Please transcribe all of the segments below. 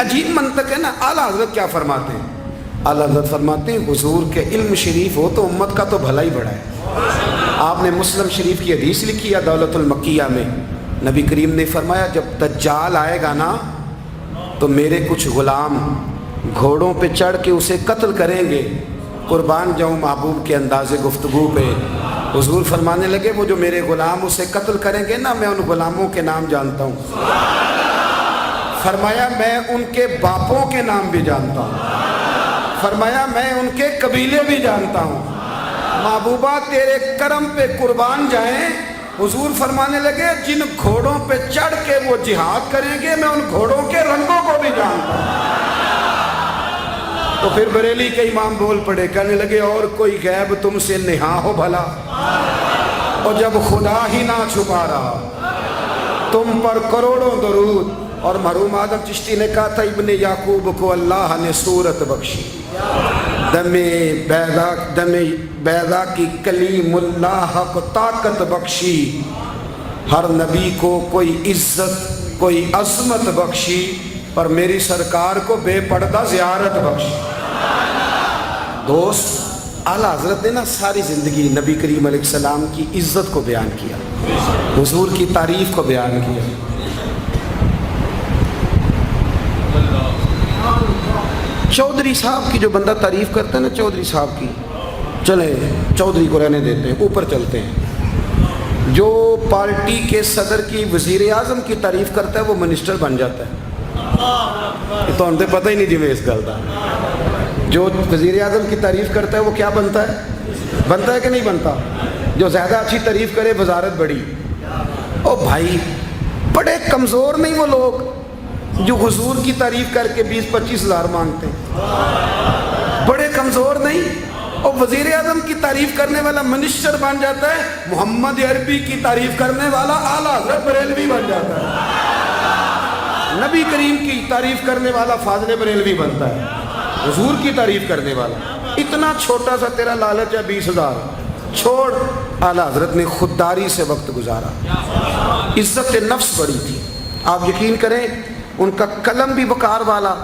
عجیب منطق ہے نا. اعلیٰ حضرت کیا فرماتے ہیں؟ اعلیٰ حضرت فرماتے ہیں حضور کے علم شریف ہو تو امت کا تو بھلا ہی بڑا ہے. آپ نے مسلم شریف کی حدیث لکھی ہے دولت المکیہ میں، نبی کریم نے فرمایا جب دجال آئے گا نا تو میرے کچھ غلام گھوڑوں پہ چڑھ کے اسے قتل کریں گے. قربان جاؤں محبوب کے انداز گفتگو پہ. حضور فرمانے لگے وہ جو میرے غلام اسے قتل کریں گے نا، میں ان غلاموں کے نام جانتا ہوں. فرمایا میں ان کے باپوں کے نام بھی جانتا ہوں. فرمایا میں ان کے قبیلے بھی جانتا ہوں. محبوبہ تیرے کرم پہ قربان جائیں. حضور فرمانے لگے جن گھوڑوں پہ چڑھ کے وہ جہاد کریں گے میں ان گھوڑوں کے رنگوں کو بھی جانتا ہوں. تو پھر بریلی کے امام بول پڑے، کہنے لگے اور کوئی غیب تم سے نہا ہو بھلا، اور جب خدا ہی نہ چھپا رہا تم پر کروڑوں درود. اور مرحوم آدم چشتی نے کہا تھا ابن یعقوب کو اللہ نے صورت بخشی، دم بیضا کی کلیم اللہ کو طاقت بخشی، ہر نبی کو کوئی عزت کوئی عظمت بخشی، پر میری سرکار کو بے پردہ زیارت بخشی. دوست اعلیٰ حضرت نے نا ساری زندگی نبی کریم علیہ السلام کی عزت کو بیان کیا، حضور کی تعریف کو بیان کیا. چودھری صاحب کی جو بندہ تعریف کرتا ہے نا چودھری صاحب کی، چلیں چودھری کو رہنے دیتے ہیں، اوپر چلتے ہیں. جو پارٹی کے صدر کی وزیر اعظم کی تعریف کرتا ہے وہ منسٹر بن جاتا ہے. تو ہم تو پتہ ہی نہیں جی میں اس گل کا. جو وزیر اعظم کی تعریف کرتا ہے وہ کیا بنتا ہے کہ نہیں بنتا؟ جو زیادہ اچھی تعریف کرے وزارت بڑی. او بھائی بڑے کمزور نہیں وہ لوگ جو حضور کی تعریف کر کے 20-25 ہزار مانگتے ہیں؟ بڑے کمزور نہیں. اور وزیر اعظم کی تعریف کرنے والا منسٹر بن جاتا ہے، محمد عربی کی تعریف کرنے والا اعلیٰ حضرت بریلوی بن جاتا ہے، نبی کریم کی تعریف کرنے والا فاضل بریلوی بنتا ہے، حضور کی تعریف کرنے والا. اتنا چھوٹا سا تیرا لالچ ہے 20,000 چھوڑ. اعلیٰ حضرت نے خودداری سے وقت گزارا، عزت نفس بڑی تھی. آپ یقین کریں ان کا قلم بھی وقار والا،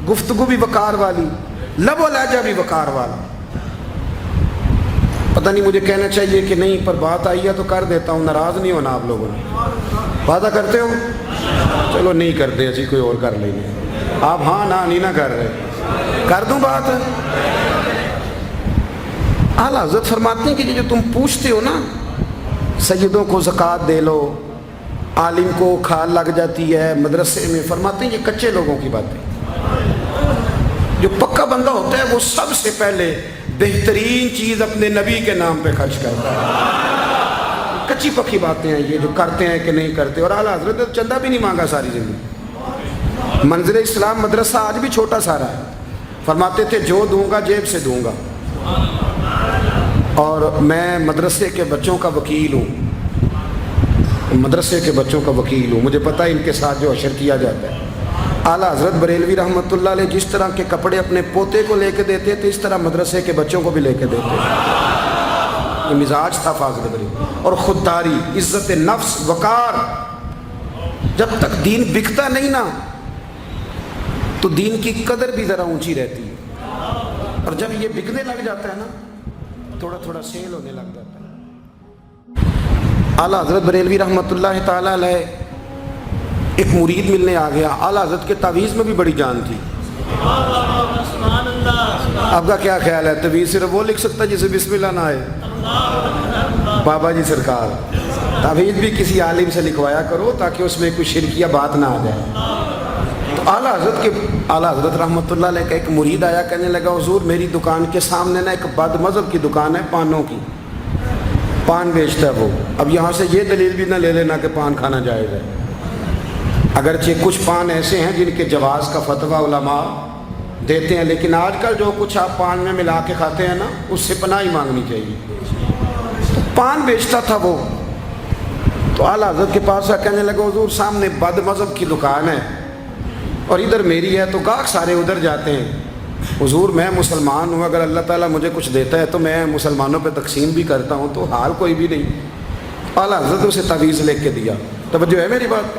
گفتگو بھی وقار والی، لب و لہجہ بھی وقار والا. پتہ نہیں مجھے کہنا چاہیے کہ نہیں، پر بات آئی ہے تو کر دیتا ہوں. ناراض نہیں ہونا آپ لوگوں نے. وعدہ کرتے ہو؟ چلو نہیں کرتے، اچھی کوئی اور کر لیں گے. آپ ہاں نہ نہیں نہ کر رہے، کر دوں بات. اعلیٰ حضرت فرماتے ہیں کہ جو تم پوچھتے ہو نا سیدوں کو زکوٰۃ دے لو، عالم کو کھال لگ جاتی ہے مدرسے میں، فرماتے ہیں یہ کچے لوگوں کی باتیں. جو پکا بندہ ہوتا ہے وہ سب سے پہلے بہترین چیز اپنے نبی کے نام پہ خرچ کرتا ہے. کچی پکی باتیں ہیں یہ جو کرتے ہیں کہ نہیں کرتے. اور اعلیٰ حضرت نے چندہ بھی نہیں مانگا ساری زندگی. منظر اسلام مدرسہ آج بھی چھوٹا سارا ہے. فرماتے تھے جو دوں گا جیب سے دوں گا، اور میں مدرسے کے بچوں کا وکیل ہوں، مدرسے کے بچوں کا وکیل ہوں. مجھے پتہ ہے ان کے ساتھ جو حشر کیا جاتا ہے. اعلیٰ حضرت بریلوی رحمۃ اللہ علیہ جس طرح کے کپڑے اپنے پوتے کو لے کے دیتے تھے اس طرح مدرسے کے بچوں کو بھی لے کے دیتے تھے. یہ مزاج تھا فاضل بریلوی. اور خودداری، عزت نفس، وقار. جب تک دین بکتا نہیں نا تو دین کی قدر بھی ذرا اونچی رہتی ہے، اور جب یہ بکنے لگ جاتا ہے نا تھوڑا تھوڑا سیل ہونے لگ جاتا ہے. اعلیٰ حضرت بریلوی رحمۃ اللہ تعالیٰ علیہ ایک مرید ملنے آ گیا. اعلیٰ حضرت کے تعویذ میں بھی بڑی جان تھی. آپ کا کیا خیال ہے؟ تعویذ صرف وہ لکھ سکتا جسے بسم اللہ نہ آئے؟ بابا جی سرکار. تعویذ بھی کسی عالم سے لکھوایا کرو تاکہ اس میں کوئی شرکیہ بات نہ آ جائے. تو اعلیٰ حضرت رحمۃ اللہ علیہ کا ایک مرید آیا، کہنے لگا حضور میری دکان کے سامنے نا ایک بد مذہب کی دکان ہے پانوں کی، پان بیچتا ہے وہ. اب یہاں سے یہ دلیل بھی نہ لے لینا کہ پان کھانا جائز ہے، اگرچہ کچھ پان ایسے ہیں جن کے جواز کا فتویٰ علماء دیتے ہیں، لیکن آج کل جو کچھ آپ پان میں ملا کے کھاتے ہیں نا اس سے پناہ ہی مانگنی چاہیے. پان بیچتا تھا وہ. تو اعلیٰ حضرت کے پاس کہنے لگا حضور سامنے بد مذہب کی دکان ہے اور ادھر میری ہے، تو گاہک سارے ادھر جاتے ہیں. حضور میں مسلمان ہوں، اگر اللہ تعالیٰ مجھے کچھ دیتا ہے تو میں مسلمانوں پہ تقسیم بھی کرتا ہوں، تو حال کوئی بھی نہیں. اعلیٰ حضرت اسے تعویذ لکھ کے دیا. توجہ ہے میری بات؟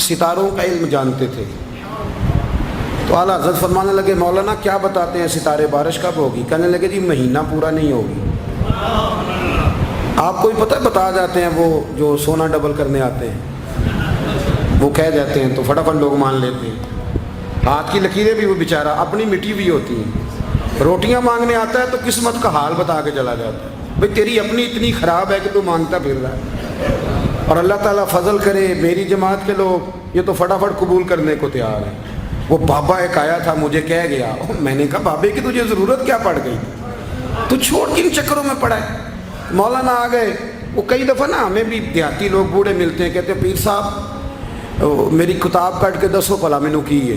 ستاروں کا علم جانتے تھے. تو اعلیٰ حضرت فرمانے لگے مولانا کیا بتاتے ہیں ستارے بارش کب ہوگی؟ کہنے لگے جی مہینہ پورا نہیں ہوگی. آپ کو بھی پتہ ہے بتا جاتے ہیں وہ جو سونا ڈبل کرنے آتے ہیں وہ کہہ جاتے ہیں تو فٹافٹ لوگ مان لیتے ہیں. ہاتھ کی لکیریں بھی وہ بیچارہ اپنی مٹی بھی ہوتی ہیں. روٹیاں مانگنے آتا ہے تو قسمت کا حال بتا کے چلا جاتا ہے بھئی تیری اپنی اتنی خراب ہے کہ تو مانگتا پھر رہا ہے. اور اللہ تعالیٰ فضل کرے میری جماعت کے لوگ یہ تو فٹافٹ قبول کرنے کو تیار ہیں. وہ بابا ایک آیا تھا مجھے کہہ گیا, میں نے کہا بابے کی تجھے ضرورت کیا پڑ گئی, تو چھوڑ کن چکروں میں پڑا ہے. مولانا آ گئے. وہ کئی دفعہ نا ہمیں بھی دیہاتی لوگ بوڑھے ملتے ہیں, کہتے ہیں پیر صاحب میری کتاب کٹ کے دسو بھلا مینوں کی ہے.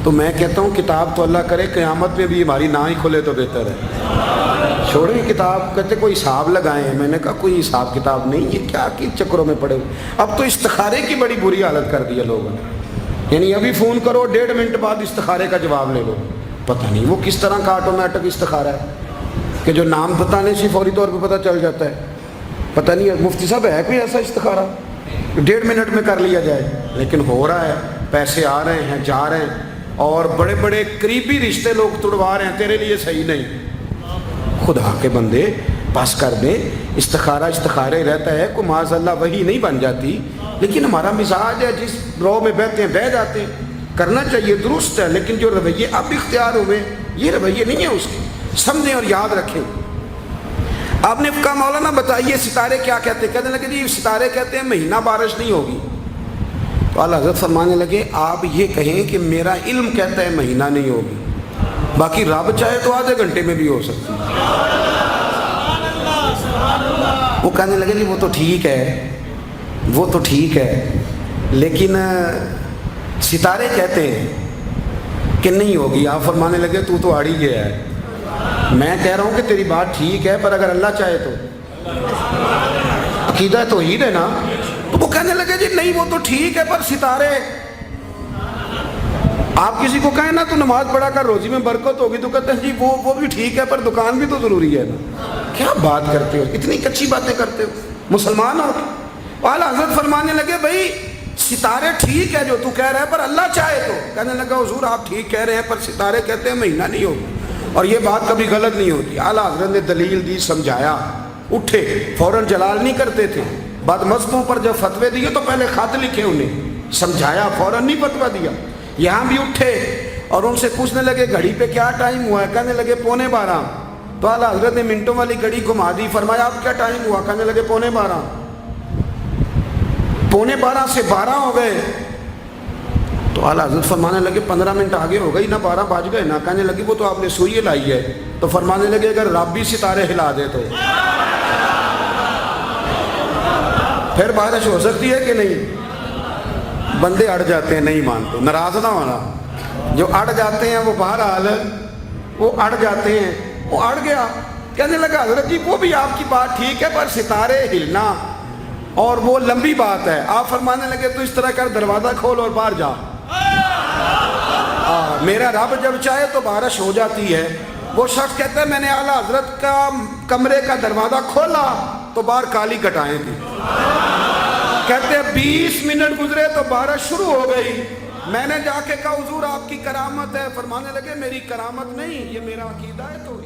تو میں کہتا ہوں کتاب تو اللہ کرے قیامت میں بھی ہماری نہ ہی کھلے تو بہتر ہے, چھوڑیں کتاب. کہتے کوئی حساب لگائیں. میں نے کہا کوئی حساب کتاب نہیں, یہ کیا کن چکروں میں پڑے. اب تو استخارے کی بڑی بری حالت کر دی ہے لوگوں نے, یعنی ابھی فون کرو 1.5 منٹ بعد استخارے کا جواب لے لو. پتہ نہیں وہ کس طرح کا آٹومیٹک استخارہ ہے کہ جو نام بتانے سے فوری طور پہ پتہ چل جاتا ہے. پتہ نہیں مفتی صاحب ہے کوئی ایسا استخارہ 1.5 منٹ میں کر لیا جائے, لیکن ہو رہا ہے. پیسے آ رہے ہیں جا رہے ہیں, اور بڑے بڑے قریبی رشتے لوگ تڑوا رہے ہیں تیرے لیے صحیح نہیں. خدا کے بندے پاس کر دیں. استخارے رہتا ہے کوئی معاذ اللہ وہی نہیں بن جاتی, لیکن ہمارا مزاج ہے جس رو میں بہتے ہیں بہ جاتے ہیں. کرنا چاہیے درست ہے, لیکن جو رویے اب اختیار ہوئے یہ رویے نہیں ہیں اس کے. سمجھیں اور یاد رکھیں. آپ نے کہا مولانا بتائیے ستارے کیا کہتے ہیں؟ کہنے لگے جی ستارے کہتے ہیں مہینہ بارش نہیں ہوگی. تو اعلیٰ حضرت فرمانے لگے آپ یہ کہیں کہ میرا علم کہتا ہے مہینہ نہیں ہوگی, باقی رب چاہے تو آدھے گھنٹے میں بھی ہو سکتی ہے. وہ کہنے لگے جی وہ تو ٹھیک ہے لیکن ستارے کہتے ہیں کہ نہیں ہوگی. آپ فرمانے لگے تو آڑ ہی گیا ہے. میں کہہ رہا ہوں کہ تیری بات ٹھیک ہے, پر اگر اللہ چاہے تو عقیدہ توحید ہے نا. تو وہ کہنے لگے جی نہیں وہ تو ٹھیک ہے پر ستارے, آپ کسی کو کہیں نا تو نماز پڑھا کر روزی میں برکت ہوگی, تو کہتے ہیں جی وہ بھی ٹھیک ہے پر دکان بھی تو ضروری ہے نا. کیا بات کرتے ہو, اتنی کچی باتیں کرتے ہو, مسلمان ہو. اعلیٰ حضرت فرمانے لگے بھائی ستارے ٹھیک ہے جو تو کہہ رہا ہے پر اللہ چاہے تو. کہنے لگا حضور آپ ٹھیک کہہ رہے ہیں پر ستارے کہتے ہیں مہینہ نہیں ہوگا, اور یہ بات کبھی غلط نہیں ہوتی. اعلیٰ حضرت نے دلیل دی, سمجھایا, اٹھے, فوراً جلال نہیں کرتے تھے. بعد مذہبوں پر جب فتوے دیے تو پہلے خط لکھے, انہیں سمجھایا, فوراً نہیں فتویٰ دیا. یہاں بھی اٹھے اور ان سے پوچھنے لگے گھڑی پہ کیا ٹائم ہوا ہے؟ کہنے لگے 11:15. تو اعلیٰ حضرت نے منٹوں والی گھڑی گھما دی. فرمایا اب کیا ٹائم ہوا؟ کہنے لگے 11:15. 11:15 سے 12 ہو گئے. تو اعلیٰ حضرت فرمانے لگے 15 منٹ آگے ہو گئی نا, 12 بج گئے نا. کہنے لگے وہ تو آپ نے سوئی لائی ہے. تو فرمانے لگے اگر رب بھی ستارے ہلا دے تو پھر بارش ہو سکتی ہے کہ نہیں؟ بندے اڑ جاتے ہیں, نہیں مانتے. ناراض نہ ہونا, جو اڑ جاتے ہیں وہ بہرحال وہ اڑ جاتے ہیں. وہ اڑ گیا. کہنے لگا حضرت جی وہ بھی آپ کی بات ٹھیک ہے پر ستارے ہلنا اور وہ لمبی بات ہے. آپ فرمانے لگے تو اس طرح کر دروازہ کھول اور باہر جا. میرا رب جب چاہے تو بارش ہو جاتی ہے. وہ شخص کہتا ہے میں نے اعلیٰ حضرت کا کمرے کا دروازہ کھولا تو باہر کالی کٹائیں تھی. کہتے ہیں 20 منٹ گزرے تو بارش شروع ہو گئی. میں نے جا کے کہا حضور آپ کی کرامت ہے. فرمانے لگے میری کرامت نہیں, یہ میرا عقیدہ ہے. تو